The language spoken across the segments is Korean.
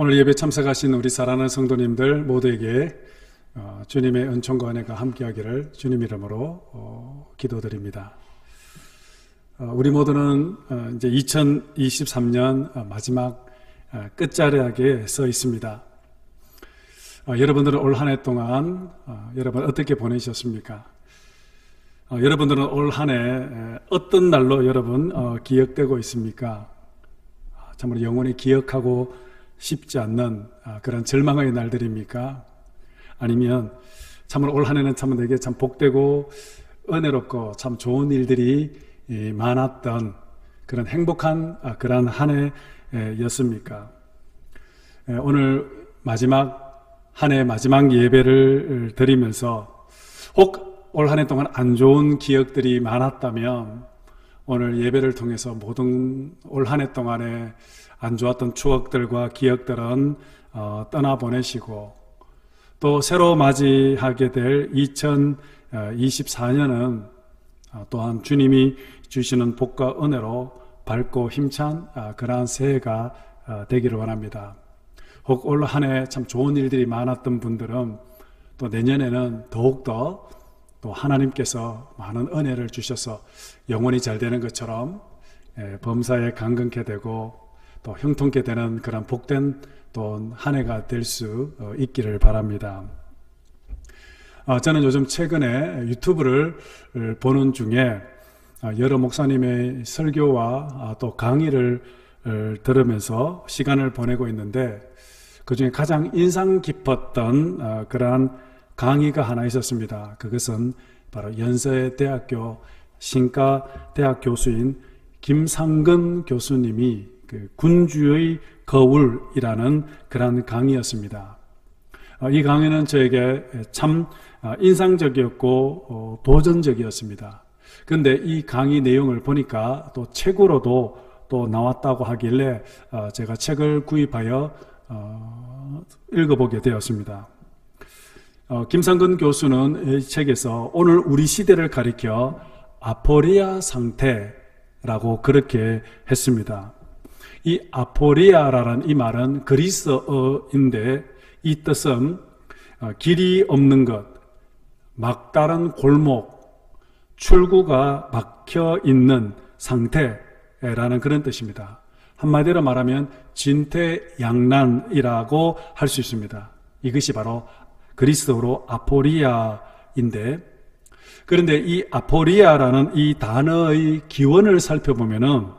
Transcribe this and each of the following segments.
오늘 예배 참석하신 우리 사랑하는 성도님들 모두에게 주님의 은총과 은혜가 함께하기를 주님 이름으로 기도드립니다. 우리 모두는 이제 2023년 마지막 끝자락에 서 있습니다. 여러분들은 올 한 해 동안 여러분 어떻게 보내셨습니까? 여러분들은 올 한 해 어떤 날로 여러분 기억되고 있습니까? 참으로 영원히 기억하고 쉽지 않는 그런 절망의 날들입니까? 아니면 참으로 올 한 해는 참 내게 참 복되고 은혜롭고 참 좋은 일들이 많았던 그런 행복한 그런 한 해였습니까? 오늘 마지막 한 해 마지막 예배를 드리면서 혹 올 한 해 동안 안 좋은 기억들이 많았다면 오늘 예배를 통해서 모든 올 한 해 동안에 안 좋았던 추억들과 기억들은 떠나보내시고 또 새로 맞이하게 될 2024년은 또한 주님이 주시는 복과 은혜로 밝고 힘찬 그러한 새해가 되기를 원합니다. 혹 올 한 해 참 좋은 일들이 많았던 분들은 또 내년에는 더욱더 또 하나님께서 많은 은혜를 주셔서 영원히 잘 되는 것처럼 범사에 강건케 되고 또 형통케 되는 그런 복된 또 한 해가 될 수 있기를 바랍니다. 저는 요즘 최근에 유튜브를 보는 중에 여러 목사님의 설교와 또 강의를 들으면서 시간을 보내고 있는데 그 중에 가장 인상 깊었던 그러한 강의가 하나 있었습니다. 그것은 바로 연세대학교 신과대학 교수인 김상근 교수님이 그 군주의 거울이라는 그런 강의였습니다. 이 강의는 저에게 참 인상적이었고 도전적이었습니다. 그런데 이 강의 내용을 보니까 또 책으로도 또 나왔다고 하길래 제가 책을 구입하여 읽어보게 되었습니다. 김상근 교수는 이 책에서 오늘 우리 시대를 가리켜 아포리아 상태라고 그렇게 했습니다. 이 아포리아라는 이 말은 그리스어인데 이 뜻은 길이 없는 것, 막다른 골목, 출구가 막혀 있는 상태라는 그런 뜻입니다. 한마디로 말하면 진퇴양난이라고 할 수 있습니다. 이것이 바로 그리스어로 아포리아인데, 그런데 이 아포리아라는 이 단어의 기원을 살펴보면은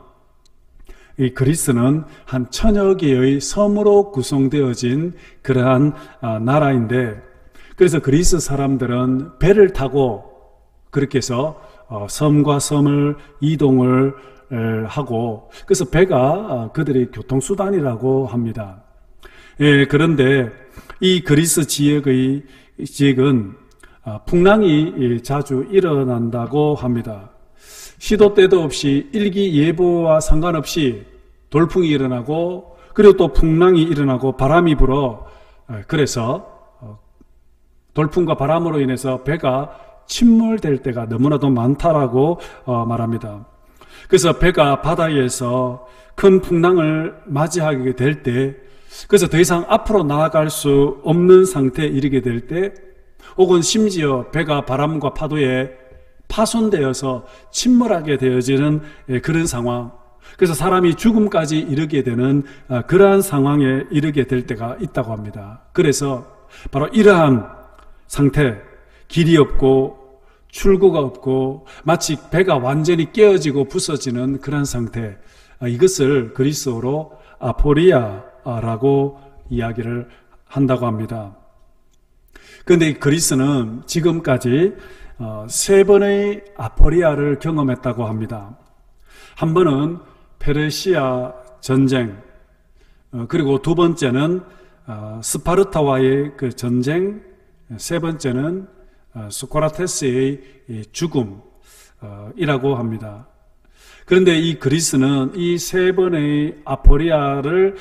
이 그리스는 한 1000여 개의 섬으로 구성되어진 그러한 나라인데, 그래서 그리스 사람들은 배를 타고 그렇게 해서 섬과 섬을 이동을 하고, 그래서 배가 그들의 교통수단이라고 합니다. 그런데 이 그리스 지역은 풍랑이 자주 일어난다고 합니다. 시도 때도 없이 일기예보와 상관없이 돌풍이 일어나고, 그리고 또 풍랑이 일어나고 바람이 불어, 그래서 돌풍과 바람으로 인해서 배가 침몰될 때가 너무나도 많다라고 말합니다. 그래서 배가 바다에서 큰 풍랑을 맞이하게 될 때, 그래서 더 이상 앞으로 나아갈 수 없는 상태에 이르게 될 때, 혹은 심지어 배가 바람과 파도에 파손되어서 침몰하게 되어지는 그런 상황, 그래서 사람이 죽음까지 이르게 되는 그러한 상황에 이르게 될 때가 있다고 합니다. 그래서 바로 이러한 상태, 길이 없고 출구가 없고 마치 배가 완전히 깨어지고 부서지는 그런 상태, 이것을 그리스어로 아포리아라고 이야기를 한다고 합니다. 그런데 그리스는 지금까지 3번의 아포리아를 경험했다고 합니다. 한 번은 페르시아 전쟁, 그리고 두 번째는 스파르타와의 그 전쟁, 세 번째는 소크라테스의 죽음이라고 합니다. 그런데 이 그리스는 이 3번의 아포리아를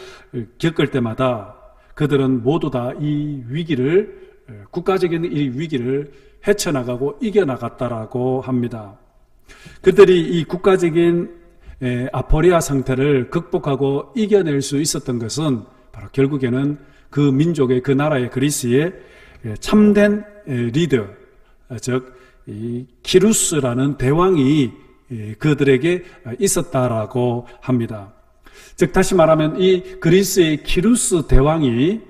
겪을 때마다 그들은 모두 다 이 위기를, 국가적인 이 위기를 헤쳐나가고 이겨나갔다라고 합니다. 그들이 이 국가적인 아포리아 상태를 극복하고 이겨낼 수 있었던 것은 바로 결국에는 그 민족의, 그 나라의, 그리스의 참된 리더, 즉 이 키루스라는 대왕이 그들에게 있었다라고 합니다. 즉 다시 말하면 이 그리스의 키루스 대왕이,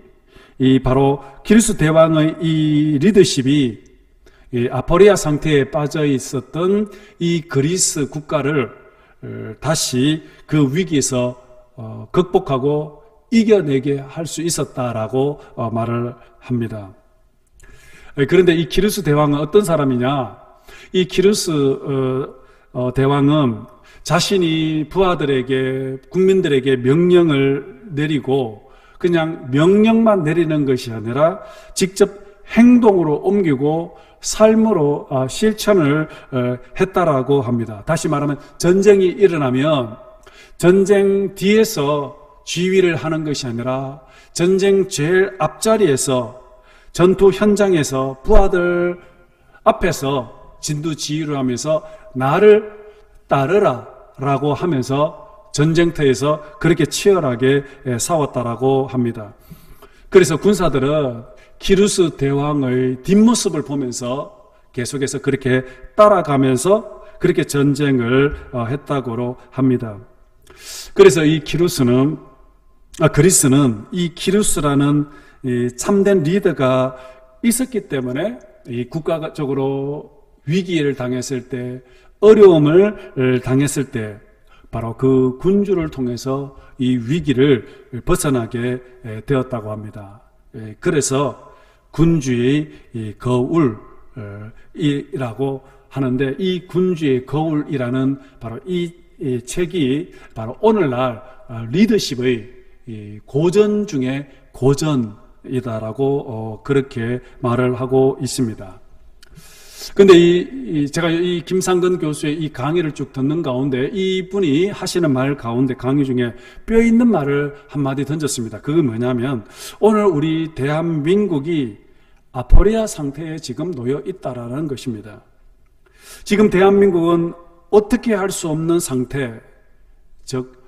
이 바로 키루스 대왕의 이 리더십이 아포리아 상태에 빠져 있었던 이 그리스 국가를 다시 그 위기에서 극복하고 이겨내게 할 수 있었다라고 말을 합니다. 그런데 이 키루스 대왕은 어떤 사람이냐? 이 키루스 대왕은 자신이 부하들에게, 국민들에게 명령을 내리고 그냥 명령만 내리는 것이 아니라 직접 행동으로 옮기고 삶으로 실천을 했다라고 합니다. 다시 말하면 전쟁이 일어나면 전쟁 뒤에서 지휘를 하는 것이 아니라 전쟁 제일 앞자리에서, 전투 현장에서 부하들 앞에서 진두지휘를 하면서 나를 따르라 라고 하면서 전쟁터에서 그렇게 치열하게 싸웠다라고 합니다. 그래서 군사들은 키루스 대왕의 뒷모습을 보면서 계속해서 그렇게 따라가면서 그렇게 전쟁을 했다고 합니다. 그래서 이 그리스는 이 키루스라는 이 참된 리더가 있었기 때문에 이 국가적으로 위기를 당했을 때, 어려움을 당했을 때 바로 그 군주를 통해서 이 위기를 벗어나게 되었다고 합니다. 그래서 군주의 거울이라고 하는데, 이 군주의 거울이라는 바로 이 책이 바로 오늘날 리더십의 고전 중에 고전이다라고 그렇게 말을 하고 있습니다. 근데 제가 이 김상근 교수의 이 강의를 쭉 듣는 가운데 이분이 하시는 말 가운데 강의 중에 뼈 있는 말을 한마디 던졌습니다. 그게 뭐냐면, 오늘 우리 대한민국이 아포리아 상태에 지금 놓여 있다라는 것입니다. 지금 대한민국은 어떻게 할 수 없는 상태, 즉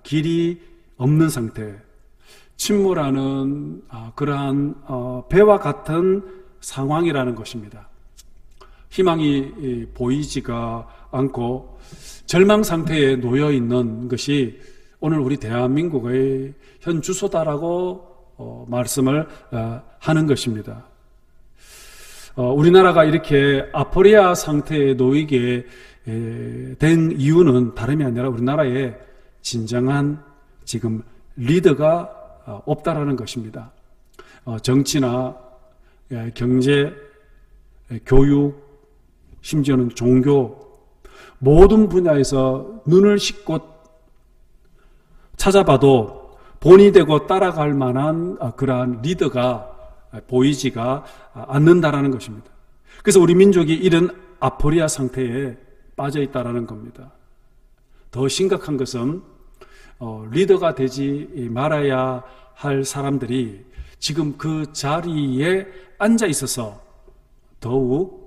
길이 없는 상태, 침몰하는 그러한 배와 같은 상황이라는 것입니다. 희망이 보이지가 않고 절망 상태에 놓여 있는 것이 오늘 우리 대한민국의 현 주소다라고 말씀을 하는 것입니다. 우리나라가 이렇게 아포리아 상태에 놓이게 된 이유는 다름이 아니라 우리나라에 진정한 지금 리더가 없다라는 것입니다. 정치나 경제, 교육, 심지어는 종교, 모든 분야에서 눈을 씻고 찾아봐도 본이 되고 따라갈 만한 그러한 리더가 보이지가 않는다라는 것입니다. 그래서 우리 민족이 이런 아포리아 상태에 빠져 있다라는 겁니다. 더 심각한 것은 리더가 되지 말아야 할 사람들이 지금 그 자리에 앉아 있어서 더욱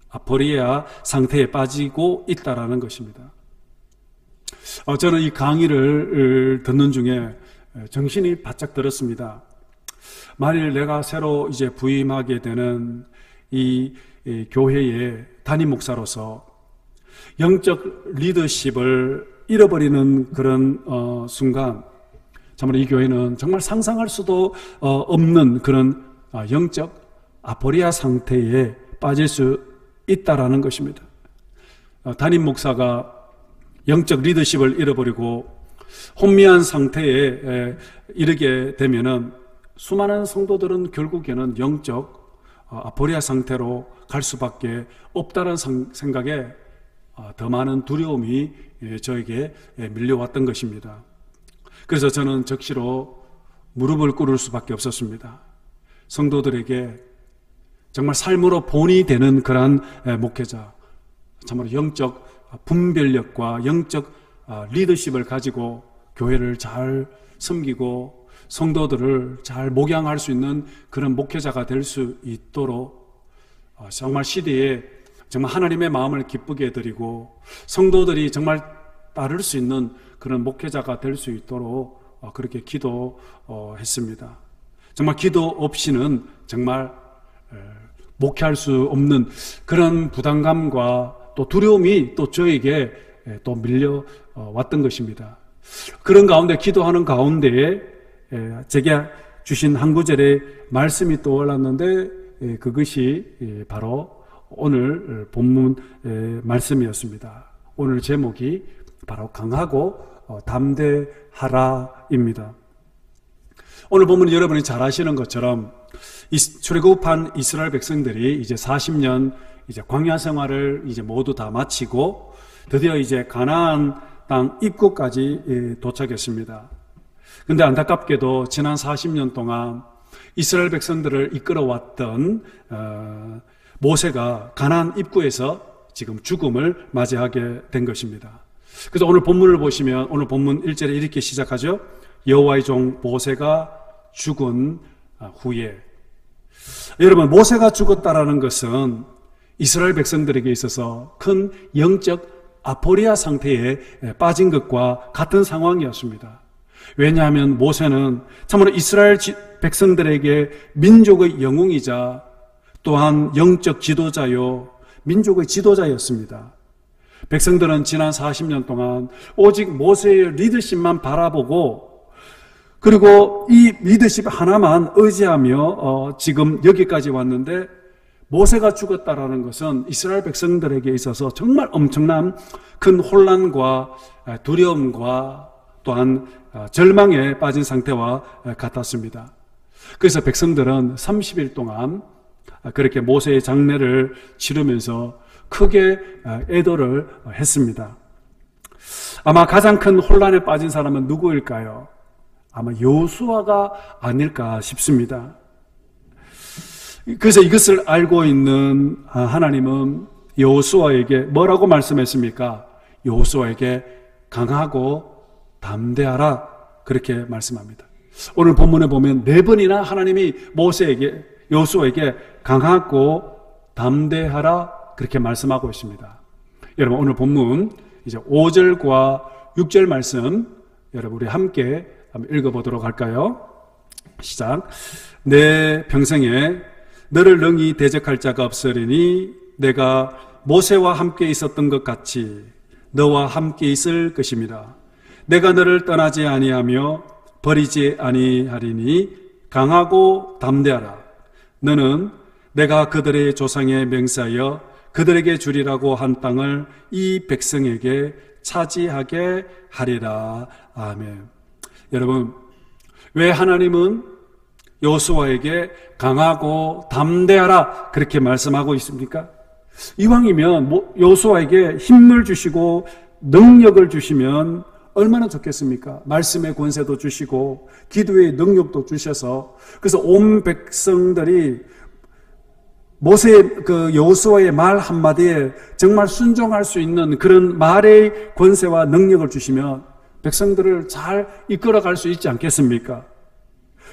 아포리아 상태에 빠지고 있다라는 것입니다. 저는 이 강의를 듣는 중에 정신이 바짝 들었습니다. 만일 내가 새로 이제 부임하게 되는 이 교회의 담임 목사로서 영적 리더십을 잃어버리는 그런 순간, 정말 이 교회는 정말 상상할 수도 없는 그런 영적 아포리아 상태에 빠질 수 있다라는 것입니다. 담임 목사가 영적 리더십을 잃어버리고 혼미한 상태에 이르게 되면은 수많은 성도들은 결국에는 영적 아포리아 상태로 갈 수밖에 없다는 생각에 더 많은 두려움이 저에게 밀려왔던 것입니다. 그래서 저는 적시로 무릎을 꿇을 수밖에 없었습니다. 성도들에게 정말 삶으로 본이 되는 그러한 목회자, 참으로 영적 분별력과 영적 리더십을 가지고 교회를 잘 섬기고 성도들을 잘 목양할 수 있는 그런 목회자가 될 수 있도록 정말 시대에 정말 하나님의 마음을 기쁘게 드리고 성도들이 정말 따를 수 있는 그런 목회자가 될 수 있도록 그렇게 기도했습니다. 정말 기도 없이는 정말 목회할 수 없는 그런 부담감과 또 두려움이 또 저에게 또 밀려왔던 것입니다. 그런 가운데 기도하는 가운데에 제게 주신 한 구절의 말씀이 떠올랐는데 그것이 바로 오늘 본문 말씀이었습니다. 오늘 제목이 바로 강하고 담대하라입니다. 오늘 본문 여러분이 잘 아시는 것처럼 출애굽한 이스라엘 백성들이 이제 40년 이제 광야 생활을 이제 모두 다 마치고 드디어 이제 가나안 땅 입구까지 도착했습니다. 근데 안타깝게도 지난 40년 동안 이스라엘 백성들을 이끌어왔던 모세가 가나안 입구에서 지금 죽음을 맞이하게 된 것입니다. 그래서 오늘 본문을 보시면 오늘 본문 1절에 이렇게 시작하죠. 여호와의 종 모세가 죽은 후에. 여러분, 모세가 죽었다라는 것은 이스라엘 백성들에게 있어서 큰 영적 아포리아 상태에 빠진 것과 같은 상황이었습니다. 왜냐하면 모세는 참으로 이스라엘 백성들에게 민족의 영웅이자 또한 영적 지도자요, 민족의 지도자였습니다. 백성들은 지난 40년 동안 오직 모세의 리더십만 바라보고 그리고 이 리더십 하나만 의지하며 지금 여기까지 왔는데 모세가 죽었다라는 것은 이스라엘 백성들에게 있어서 정말 엄청난 큰 혼란과 두려움과 또한 절망에 빠진 상태와 같았습니다. 그래서 백성들은 30일 동안 그렇게 모세의 장례를 치르면서 크게 애도를 했습니다. 아마 가장 큰 혼란에 빠진 사람은 누구일까요? 아마 여호수아가 아닐까 싶습니다. 그래서 이것을 알고 있는 하나님은 여호수아에게 뭐라고 말씀했습니까? 여호수아에게 강하고 담대하라 그렇게 말씀합니다. 오늘 본문에 보면 4번이나 하나님이 모세에게 여호수아에게 강하고 담대하라 그렇게 말씀하고 있습니다. 여러분, 오늘 본문 이제 5절과 6절 말씀 여러분 우리 함께 한번 읽어보도록 할까요? 시작. 내 평생에 너를 능히 대적할 자가 없으리니 내가 모세와 함께 있었던 것 같이 너와 함께 있을 것입니다. 내가 너를 떠나지 아니하며 버리지 아니하리니 강하고 담대하라. 너는 내가 그들의 조상에 맹세하여 그들에게 주리라고 한 땅을 이 백성에게 차지하게 하리라. 아멘. 여러분, 왜 하나님은 여호수아에게 강하고 담대하라 그렇게 말씀하고 있습니까? 이왕이면 여호수아에게 힘을 주시고 능력을 주시면 얼마나 좋겠습니까? 말씀의 권세도 주시고 기도의 능력도 주셔서 그래서 온 백성들이 모세의 여호수아의 말 한마디에 정말 순종할 수 있는 그런 말의 권세와 능력을 주시면 백성들을 잘 이끌어갈 수 있지 않겠습니까?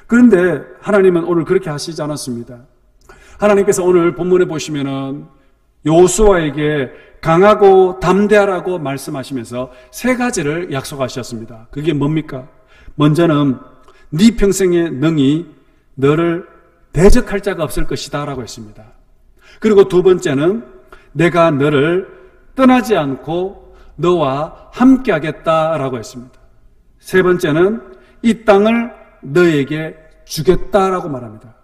그런데 하나님은 오늘 그렇게 하시지 않았습니다. 하나님께서 오늘 본문에 보시면은 여호수아에게 강하고 담대하라고 말씀하시면서 3가지를 약속하셨습니다. 그게 뭡니까? 먼저는 네 평생에 능히 너를 대적할 자가 없을 것이다 라고 했습니다. 그리고 2번째는 내가 너를 떠나지 않고 너와 함께 하겠다라고 했습니다. 3번째는 이 땅을 너에게 주겠다라고 말합니다.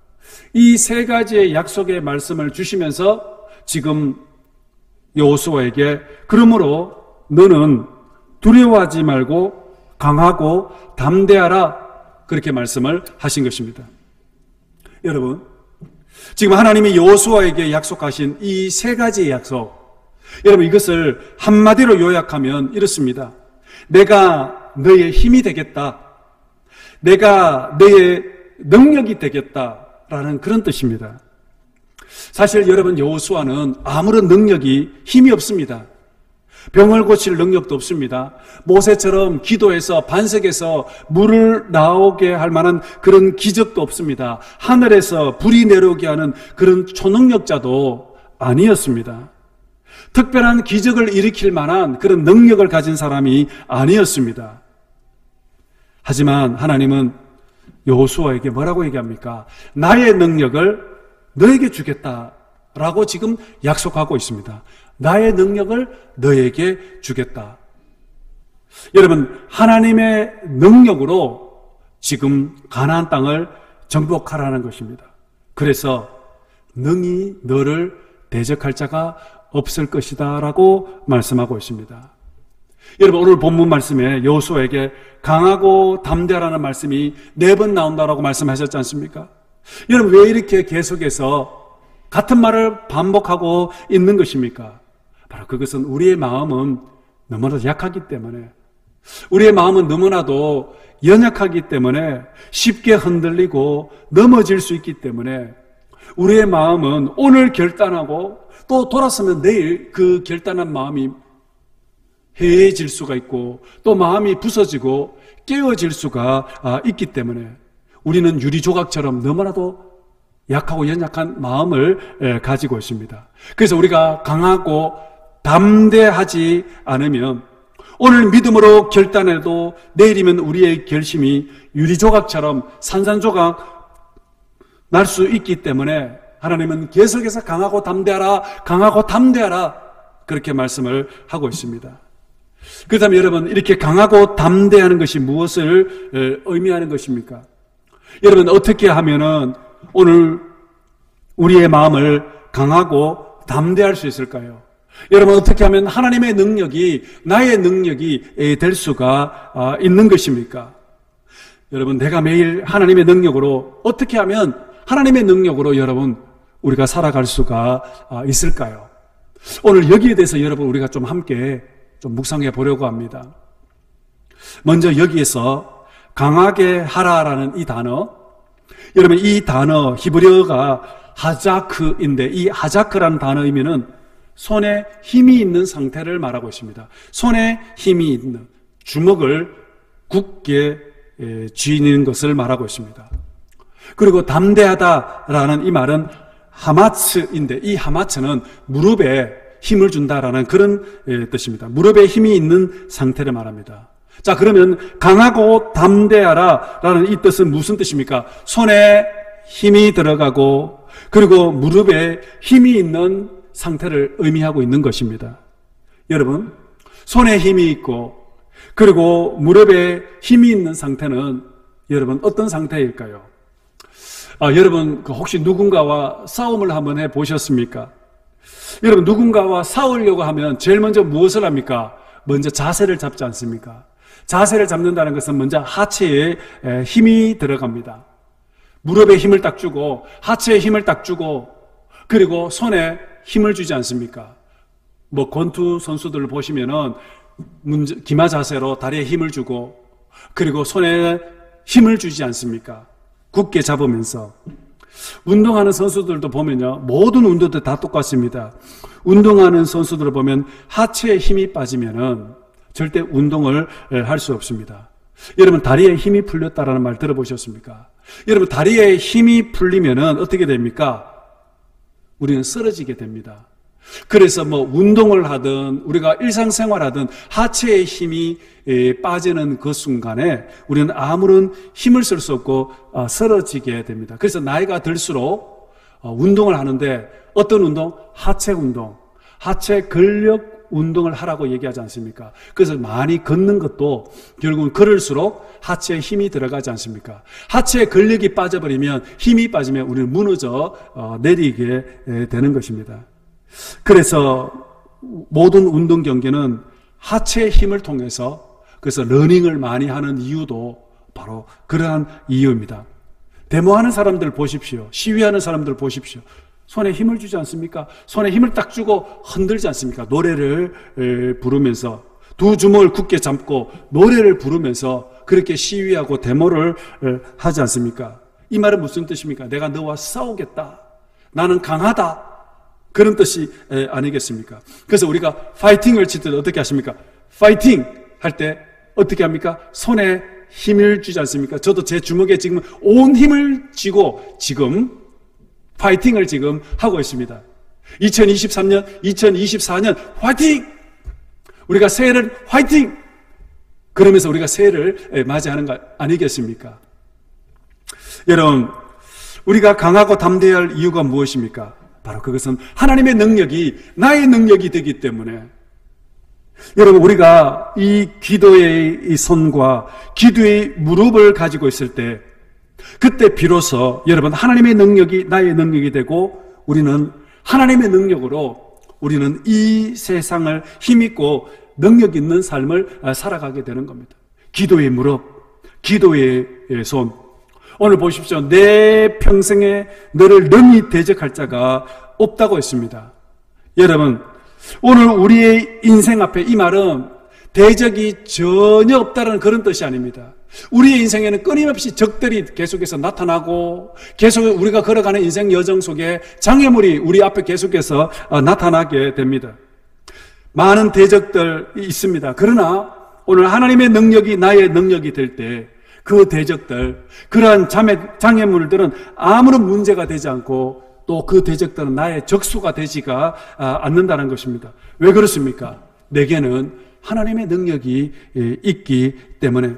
이 3가지의 약속의 말씀을 주시면서 지금 여호수아에게 그러므로 너는 두려워하지 말고 강하고 담대하라 그렇게 말씀을 하신 것입니다. 여러분, 지금 하나님이 여호수아에게 약속하신 이 3가지의 약속, 여러분 이것을 한마디로 요약하면 이렇습니다. 내가 너의 힘이 되겠다. 내가 너의 능력이 되겠다라는 그런 뜻입니다. 사실 여러분 여호수아는 아무런 능력이 힘이 없습니다. 병을 고칠 능력도 없습니다. 모세처럼 기도해서 반석에서 물을 나오게 할 만한 그런 기적도 없습니다. 하늘에서 불이 내려오게 하는 그런 초능력자도 아니었습니다. 특별한 기적을 일으킬 만한 그런 능력을 가진 사람이 아니었습니다. 하지만 하나님은 여호수아에게 뭐라고 얘기합니까? 나의 능력을 너에게 주겠다라고 지금 약속하고 있습니다. 나의 능력을 너에게 주겠다. 여러분, 하나님의 능력으로 지금 가나안 땅을 정복하라는 것입니다. 그래서 능히 너를 대적할 자가 없을 것이다 라고 말씀하고 있습니다. 여러분, 오늘 본문 말씀에 여호수아에게 강하고 담대하라는 말씀이 4번 나온다라고 말씀하셨지 않습니까? 여러분, 왜 이렇게 계속해서 같은 말을 반복하고 있는 것입니까? 바로 그것은 우리의 마음은 너무나도 약하기 때문에, 우리의 마음은 너무나도 연약하기 때문에 쉽게 흔들리고 넘어질 수 있기 때문에 우리의 마음은 오늘 결단하고 또 돌아서면 내일 그 결단한 마음이 해해질 수가 있고 또 마음이 부서지고 깨어질 수가 있기 때문에 우리는 유리조각처럼 너무나도 약하고 연약한 마음을 가지고 있습니다. 그래서 우리가 강하고 담대하지 않으면 오늘 믿음으로 결단해도 내일이면 우리의 결심이 유리조각처럼 산산조각 날 수 있기 때문에 하나님은 계속해서 강하고 담대하라, 강하고 담대하라 그렇게 말씀을 하고 있습니다. 그렇다면 여러분, 이렇게 강하고 담대하는 것이 무엇을 의미하는 것입니까? 여러분, 어떻게 하면은 오늘 우리의 마음을 강하고 담대할 수 있을까요? 여러분, 어떻게 하면 하나님의 능력이 나의 능력이 될 수가 있는 것입니까? 여러분, 내가 매일 하나님의 능력으로 어떻게 하면 하나님의 능력으로 여러분 우리가 살아갈 수가 있을까요? 오늘 여기에 대해서 여러분 우리가 좀 함께 좀 묵상해 보려고 합니다. 먼저 여기에서 강하게 하라라는 이 단어, 여러분 이 단어 히브리어가 하자크인데 이 하자크라는 단어 의미는 손에 힘이 있는 상태를 말하고 있습니다. 손에 힘이 있는, 주먹을 굳게 쥐는 것을 말하고 있습니다. 그리고 담대하다라는 이 말은 하마츠인데 이 하마츠는 무릎에 힘을 준다라는 그런 뜻입니다. 무릎에 힘이 있는 상태를 말합니다. 자, 그러면 강하고 담대하라라는 이 뜻은 무슨 뜻입니까? 손에 힘이 들어가고 그리고 무릎에 힘이 있는 상태를 의미하고 있는 것입니다. 여러분, 손에 힘이 있고 그리고 무릎에 힘이 있는 상태는 여러분 어떤 상태일까요? 여러분 혹시 누군가와 싸움을 한번 해보셨습니까? 여러분, 누군가와 싸우려고 하면 제일 먼저 무엇을 합니까? 먼저 자세를 잡지 않습니까? 자세를 잡는다는 것은 먼저 하체에 힘이 들어갑니다. 무릎에 힘을 딱 주고 하체에 힘을 딱 주고 그리고 손에 힘을 주지 않습니까? 뭐 권투 선수들을 보시면은 기마 자세로 다리에 힘을 주고 그리고 손에 힘을 주지 않습니까? 굳게 잡으면서. 운동하는 선수들도 보면요, 모든 운동들 다 똑같습니다. 운동하는 선수들을 보면 하체에 힘이 빠지면은 절대 운동을 할 수 없습니다. 여러분, 다리에 힘이 풀렸다라는 말 들어보셨습니까? 여러분, 다리에 힘이 풀리면은 어떻게 됩니까? 우리는 쓰러지게 됩니다. 그래서 뭐 운동을 하든 우리가 일상생활하든 하체의 힘이 빠지는 그 순간에 우리는 아무런 힘을 쓸 수 없고 쓰러지게 됩니다. 그래서 나이가 들수록 운동을 하는데 어떤 운동? 하체 운동, 하체 근력 운동을 하라고 얘기하지 않습니까? 그래서 많이 걷는 것도 결국은 걸을수록 하체에 힘이 들어가지 않습니까? 하체에 근력이 빠져버리면, 힘이 빠지면 우리는 무너져 내리게 되는 것입니다. 그래서 모든 운동 경기는 하체의 힘을 통해서, 그래서 러닝을 많이 하는 이유도 바로 그러한 이유입니다. 데모하는 사람들 보십시오. 시위하는 사람들 보십시오. 손에 힘을 주지 않습니까? 손에 힘을 딱 주고 흔들지 않습니까? 노래를 부르면서 두 주먹을 굳게 잡고 노래를 부르면서 그렇게 시위하고 데모를 하지 않습니까? 이 말은 무슨 뜻입니까? 내가 너와 싸우겠다. 나는 강하다. 그런 뜻이 아니겠습니까? 그래서 우리가 파이팅을 칠 때 어떻게 하십니까? 파이팅 할 때 어떻게 합니까? 손에 힘을 주지 않습니까? 저도 제 주먹에 지금 온 힘을 쥐고 지금 파이팅을 지금 하고 있습니다. 2023년, 2024년 화이팅! 우리가 새해를 화이팅! 그러면서 우리가 새해를 맞이하는 거 아니겠습니까? 여러분, 우리가 강하고 담대해야 할 이유가 무엇입니까? 바로 그것은 하나님의 능력이 나의 능력이 되기 때문에. 여러분, 우리가 이 기도의 이 손과 기도의 무릎을 가지고 있을 때, 그때 비로소 여러분 하나님의 능력이 나의 능력이 되고, 우리는 하나님의 능력으로 우리는 이 세상을 힘있고 능력 있는 삶을 살아가게 되는 겁니다. 기도의 무릎, 기도의 손. 오늘 보십시오. 내 평생에 너를 능히 대적할 자가 없다고 했습니다. 여러분, 오늘 우리의 인생 앞에 이 말은 대적이 전혀 없다는 그런 뜻이 아닙니다. 우리의 인생에는 끊임없이 적들이 계속해서 나타나고, 계속 우리가 걸어가는 인생 여정 속에 장애물이 우리 앞에 계속해서 나타나게 됩니다. 많은 대적들이 있습니다. 그러나 오늘 하나님의 능력이 나의 능력이 될 때 그 대적들, 그러한 장애물들은 아무런 문제가 되지 않고, 또 그 대적들은 나의 적수가 되지가 않는다는 것입니다. 왜 그렇습니까? 내게는 하나님의 능력이 있기 때문에,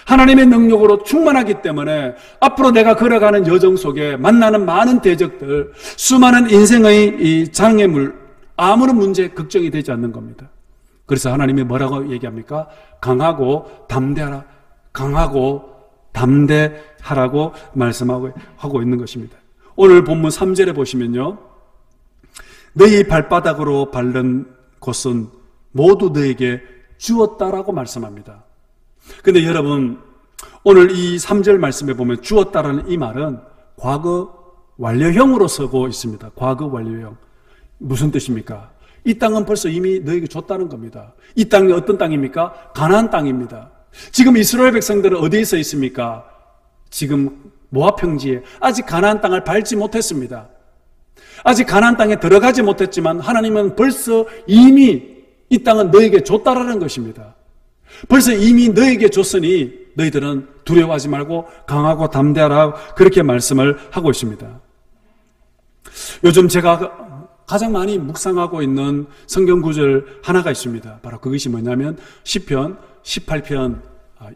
하나님의 능력으로 충만하기 때문에 앞으로 내가 걸어가는 여정 속에 만나는 많은 대적들, 수많은 인생의 이 장애물, 아무런 문제, 걱정이 되지 않는 겁니다. 그래서 하나님이 뭐라고 얘기합니까? 강하고 담대하라. 강하고 담대하라고 말씀하고 있는 것입니다. 오늘 본문 3절에 보시면요, 너희 발바닥으로 밟는 곳은 모두 너에게 주었다라고 말씀합니다. 근데 여러분, 오늘 이 3절 말씀에 보면 주었다라는 이 말은 과거 완료형으로 쓰고 있습니다. 과거 완료형. 무슨 뜻입니까? 이 땅은 벌써 이미 너에게 줬다는 겁니다. 이 땅이 어떤 땅입니까? 가나안 땅입니다. 지금 이스라엘 백성들은 어디에 서 있습니까? 지금 모압 평지에 아직 가나안 땅을 밟지 못했습니다. 아직 가나안 땅에 들어가지 못했지만 하나님은 벌써 이미 이 땅은 너에게 줬다라는 것입니다. 벌써 이미 너에게 줬으니 너희들은 두려워하지 말고 강하고 담대하라, 그렇게 말씀을 하고 있습니다. 요즘 제가 가장 많이 묵상하고 있는 성경 구절 하나가 있습니다. 바로 그것이 뭐냐면 시편 18편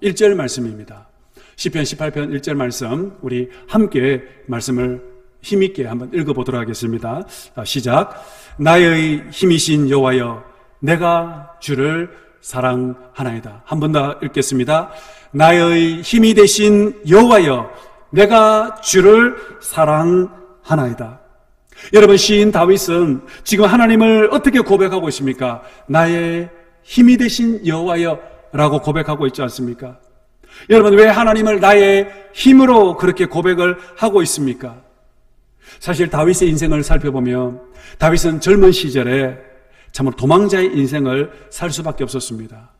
1절 말씀입니다. 시편 18편 1절 말씀, 우리 함께 말씀을 힘있게 한번 읽어보도록 하겠습니다. 시작. 나의 힘이신 여호와여, 내가 주를 사랑하나이다. 한 번 더 읽겠습니다. 나의 힘이 되신 여호와여, 내가 주를 사랑하나이다. 여러분, 시인 다윗은 지금 하나님을 어떻게 고백하고 있습니까? 나의 힘이 되신 여호와여 라고 고백하고 있지 않습니까? 여러분, 왜 하나님을 나의 힘으로 그렇게 고백을 하고 있습니까? 사실 다윗의 인생을 살펴보면 다윗은 젊은 시절에 참으로 도망자의 인생을 살 수밖에 없었습니다.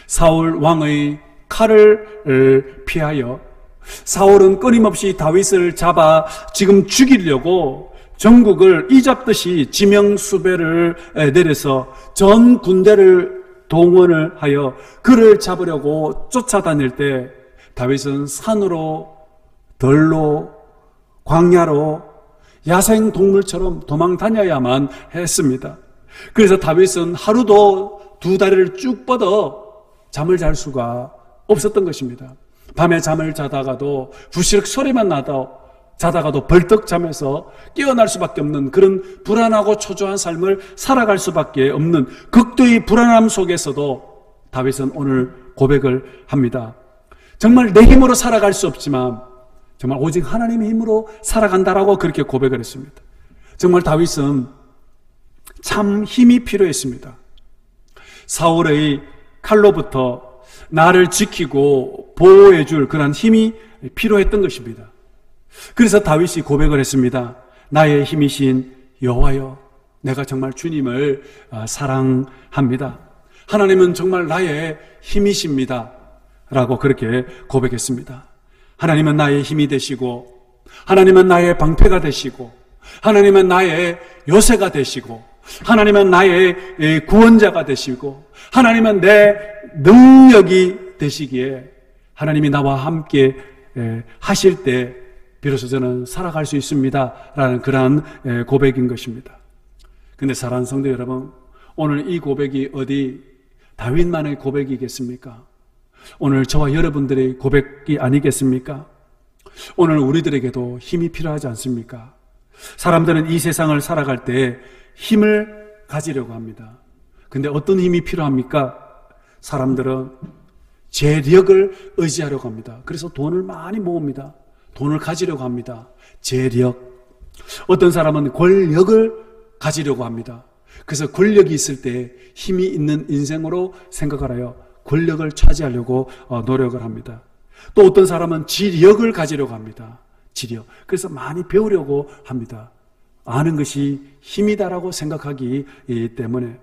사울 왕의 칼을 피하여 사울은 끊임없이 다윗을 잡아 지금 죽이려고 전국을 이잡듯이 지명수배를 내려서 전 군대를 동원을 하여 그를 잡으려고 쫓아다닐 때 다윗은 산으로, 들로, 광야로 야생동물처럼 도망 다녀야만 했습니다. 그래서 다윗은 하루도 두 다리를 쭉 뻗어 잠을 잘 수가 없었던 것입니다. 밤에 잠을 자다가도 부시럭 소리만 나도 자다가도 벌떡 잠에서 깨어날 수밖에 없는 그런 불안하고 초조한 삶을 살아갈 수밖에 없는 극도의 불안함 속에서도 다윗은 오늘 고백을 합니다. 정말 내 힘으로 살아갈 수 없지만 정말 오직 하나님의 힘으로 살아간다라고 그렇게 고백을 했습니다. 정말 다윗은 참 힘이 필요했습니다. 사울의 칼로부터 나를 지키고 보호해줄 그런 힘이 필요했던 것입니다. 그래서 다윗이 고백을 했습니다. 나의 힘이신 여호와여, 내가 정말 주님을 사랑합니다. 하나님은 정말 나의 힘이십니다 라고 그렇게 고백했습니다. 하나님은 나의 힘이 되시고, 하나님은 나의 방패가 되시고, 하나님은 나의 요새가 되시고, 하나님은 나의 구원자가 되시고, 하나님은 내 능력이 되시기에 하나님이 나와 함께 하실 때 비로소 저는 살아갈 수 있습니다 라는 그러한 고백인 것입니다. 근데 사랑하는 성도 여러분, 오늘 이 고백이 어디 다윗만의 고백이겠습니까? 오늘 저와 여러분들의 고백이 아니겠습니까? 오늘 우리들에게도 힘이 필요하지 않습니까? 사람들은 이 세상을 살아갈 때 힘을 가지려고 합니다. 근데 어떤 힘이 필요합니까? 사람들은 재력을 의지하려고 합니다. 그래서 돈을 많이 모읍니다. 돈을 가지려고 합니다. 재력. 어떤 사람은 권력을 가지려고 합니다. 그래서 권력이 있을 때 힘이 있는 인생으로 생각을 하여 권력을 차지하려고 노력을 합니다. 또 어떤 사람은 지력을 가지려고 합니다. 지력. 그래서 많이 배우려고 합니다. 아는 것이 힘이다라고 생각하기 때문에.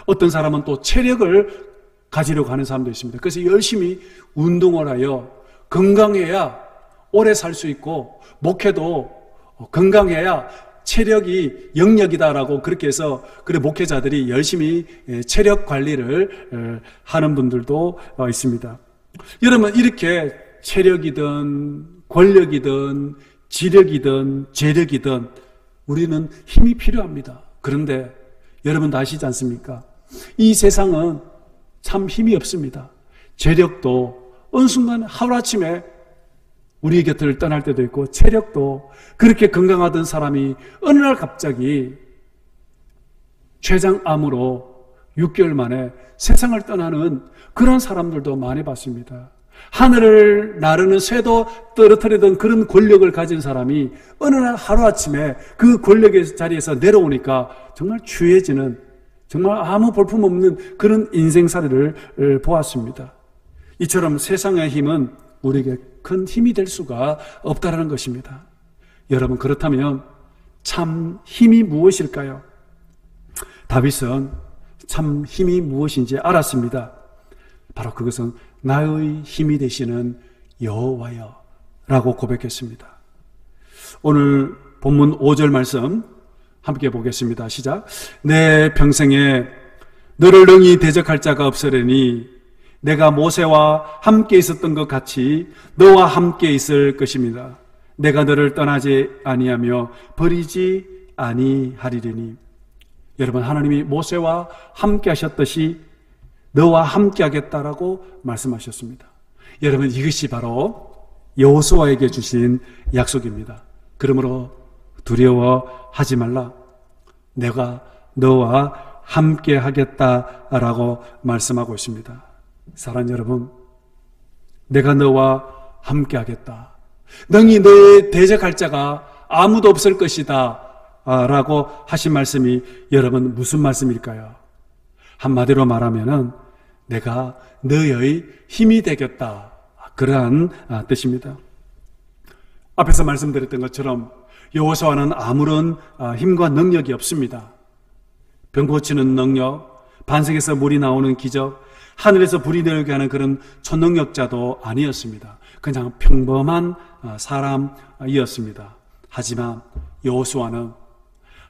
어떤 사람은 또 체력을 가지려고 하는 사람도 있습니다. 그래서 열심히 운동을 하여 건강해야 오래 살 수 있고, 목회도 건강해야 체력이 영역이다라고 그렇게 해서 그래 목회자들이 열심히 체력 관리를 하는 분들도 있습니다. 여러분, 이렇게 체력이든 권력이든 지력이든 재력이든 우리는 힘이 필요합니다. 그런데 여러분도 아시지 않습니까? 이 세상은 참 힘이 없습니다. 재력도 어느 순간 하루아침에 우리 곁을 떠날 때도 있고, 체력도 그렇게 건강하던 사람이 어느 날 갑자기 췌장암으로 6개월 만에 세상을 떠나는 그런 사람들도 많이 봤습니다. 하늘을 나르는 쇠도 떨어뜨리던 그런 권력을 가진 사람이 어느 날 하루아침에 그 권력의 자리에서 내려오니까 정말 추해지는, 정말 아무 볼품없는 그런 인생사례를 보았습니다. 이처럼 세상의 힘은 우리에게 큰 힘이 될 수가 없다는 것입니다. 여러분, 그렇다면 참 힘이 무엇일까요? 다윗은 참 힘이 무엇인지 알았습니다. 바로 그것은 나의 힘이 되시는 여호와여 라고 고백했습니다. 오늘 본문 5절 말씀 함께 보겠습니다. 시작. 내 평생에 너를 능히 대적할 자가 없으려니 내가 모세와 함께 있었던 것 같이 너와 함께 있을 것입니다. 내가 너를 떠나지 아니하며 버리지 아니하리니. 여러분, 하나님이 모세와 함께 하셨듯이 너와 함께 하겠다라고 말씀하셨습니다. 여러분, 이것이 바로 여호수아에게 주신 약속입니다. 그러므로 두려워하지 말라. 내가 너와 함께 하겠다라고 말씀하고 있습니다. 사랑하는 여러분, 내가 너와 함께 하겠다. 능히 너의 대적할 자가 아무도 없을 것이다 라고 하신 말씀이 여러분 무슨 말씀일까요? 한마디로 말하면은 내가 너의 힘이 되겠다, 그러한 뜻입니다. 앞에서 말씀드렸던 것처럼 여호수아는 아무런 힘과 능력이 없습니다. 병 고치는 능력, 반석에서 물이 나오는 기적, 하늘에서 불이 내리게 하는 그런 초능력자도 아니었습니다. 그냥 평범한 사람이었습니다. 하지만 여호수아는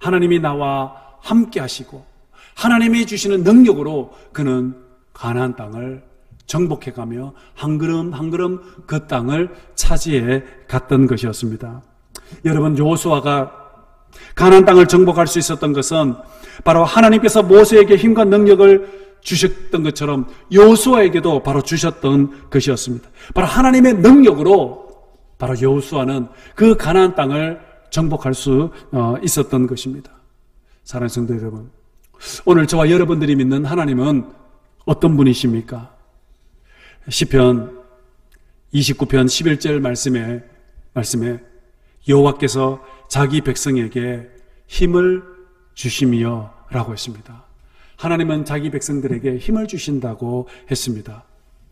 하나님이 나와 함께 하시고 하나님이 주시는 능력으로 그는 가나안 땅을 정복해가며 한 걸음 한 걸음 그 땅을 차지해 갔던 것이었습니다. 여러분, 여호수아가 가나안 땅을 정복할 수 있었던 것은 바로 하나님께서 모세에게 힘과 능력을 주셨던 것처럼 여호수아에게도 바로 주셨던 것이었습니다. 바로 하나님의 능력으로 바로 여호수아는 그 가나안 땅을 정복할 수 있었던 것입니다. 사랑하는 성도 여러분, 오늘 저와 여러분들이 믿는 하나님은 어떤 분이십니까? 시편 29편 11절 말씀에 여호와께서 자기 백성에게 힘을 주시며 라고 했습니다. 하나님은 자기 백성들에게 힘을 주신다고 했습니다.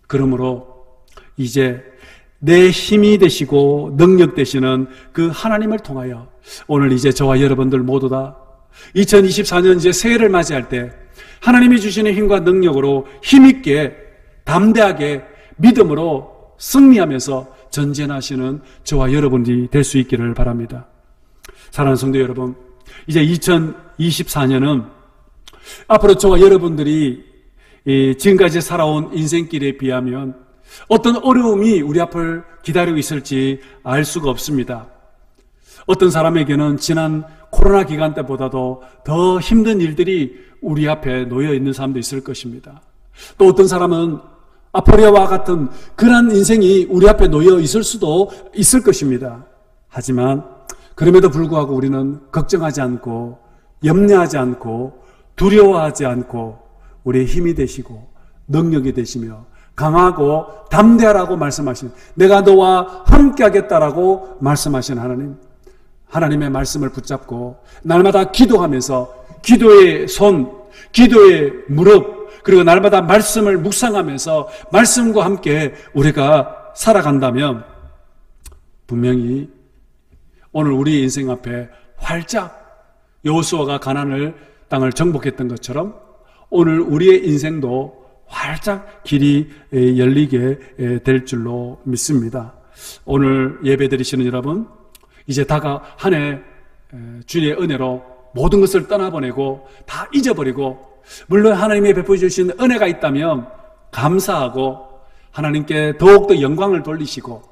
그러므로 이제 내 힘이 되시고 능력 되시는 그 하나님을 통하여 오늘 이제 저와 여러분들 모두 다 2024년 이제 새해를 맞이할 때 하나님이 주시는 힘과 능력으로 힘있게 담대하게 믿음으로 승리하면서 전진하시는 저와 여러분이 될 수 있기를 바랍니다. 사랑하는 성도 여러분, 이제 2024년은 앞으로 저와 여러분들이 지금까지 살아온 인생길에 비하면 어떤 어려움이 우리 앞을 기다리고 있을지 알 수가 없습니다. 어떤 사람에게는 지난 코로나 기간 때보다도 더 힘든 일들이 우리 앞에 놓여 있는 사람도 있을 것입니다. 또 어떤 사람은 아포리아와 같은 그러한 인생이 우리 앞에 놓여 있을 수도 있을 것입니다. 하지만 그럼에도 불구하고 우리는 걱정하지 않고 염려하지 않고 두려워하지 않고 우리의 힘이 되시고 능력이 되시며 강하고 담대하라고 말씀하신, 내가 너와 함께 하겠다라고 말씀하신 하나님의 말씀을 붙잡고 날마다 기도하면서 기도의 손, 기도의 무릎, 그리고 날마다 말씀을 묵상하면서 말씀과 함께 우리가 살아간다면 분명히 오늘 우리 인생 앞에 활짝 여호수아가 가나안을 땅을 정복했던 것처럼 오늘 우리의 인생도 활짝 길이 열리게 될 줄로 믿습니다. 오늘 예배 드리시는 여러분, 이제 한 해 주님의 은혜로 모든 것을 떠나보내고 다 잊어버리고, 물론 하나님이 베풀어 주신 은혜가 있다면 감사하고 하나님께 더욱더 영광을 돌리시고,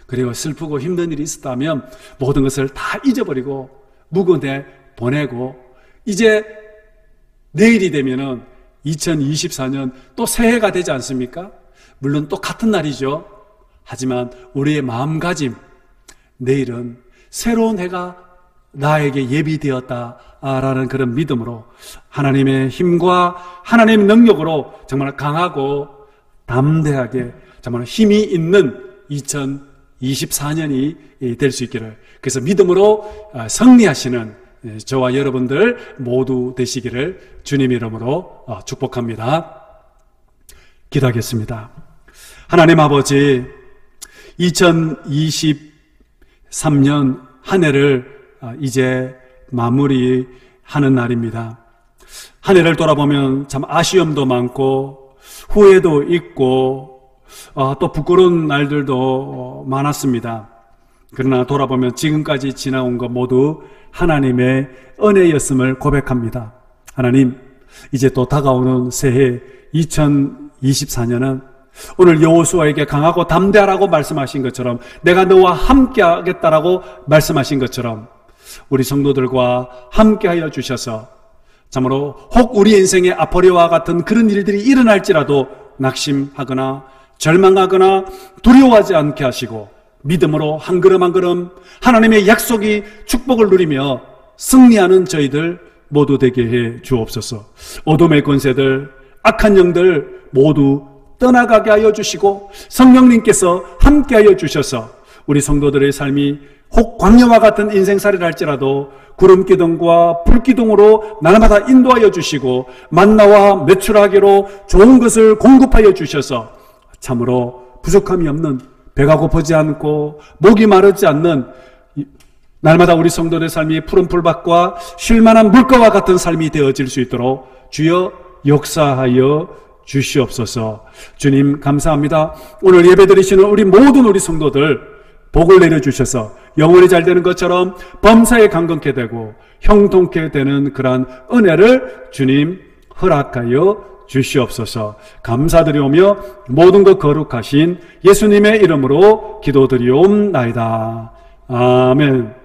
그리고 슬프고 힘든 일이 있었다면 모든 것을 다 잊어버리고 묵은에 보내고, 이제 내일이 되면은 2024년 또 새해가 되지 않습니까? 물론 또 같은 날이죠. 하지만 우리의 마음가짐, 내일은 새로운 해가 나에게 예비되었다라는 그런 믿음으로 하나님의 힘과 하나님의 능력으로 정말 강하고 담대하게 정말 힘이 있는 2024년이 될 수 있기를, 그래서 믿음으로 승리하시는 저와 여러분들 모두 되시기를 주님 이름으로 축복합니다. 기도하겠습니다. 하나님 아버지, 2023년 한 해를 이제 마무리하는 날입니다. 한 해를 돌아보면 참 아쉬움도 많고 후회도 있고 또 부끄러운 날들도 많았습니다. 그러나 돌아보면 지금까지 지나온 것 모두 하나님의 은혜였음을 고백합니다. 하나님, 이제 또 다가오는 새해 2024년은 오늘 여호수아에게 강하고 담대하라고 말씀하신 것처럼, 내가 너와 함께 하겠다라고 말씀하신 것처럼 우리 성도들과 함께하여 주셔서 참으로 혹 우리 인생의 아포리아와 같은 그런 일들이 일어날지라도 낙심하거나 절망하거나 두려워하지 않게 하시고 믿음으로 한 걸음 한 걸음 하나님의 약속이 축복을 누리며 승리하는 저희들 모두 되게 해 주옵소서. 어둠의 권세들, 악한 영들 모두 떠나가게 하여 주시고 성령님께서 함께하여 주셔서 우리 성도들의 삶이 혹 광야와 같은 인생살이를 할지라도 구름기둥과 불기둥으로 날마다 인도하여 주시고 만나와 메추라기로 좋은 것을 공급하여 주셔서 참으로 부족함이 없는, 배가 고프지 않고 목이 마르지 않는 날마다 우리 성도들의 삶이 푸른 풀밭과 쉴만한 물가와 같은 삶이 되어질 수 있도록 주여 역사하여 주시옵소서. 주님 감사합니다. 오늘 예배드리시는 우리 모든 우리 성도들 복을 내려주셔서 영원히 잘 되는 것처럼 범사에 강건케 되고 형통케 되는 그러한 은혜를 주님 허락하여 주시옵소서. 감사드리오며 모든 것 거룩하신 예수님의 이름으로 기도드리옵나이다. 아멘.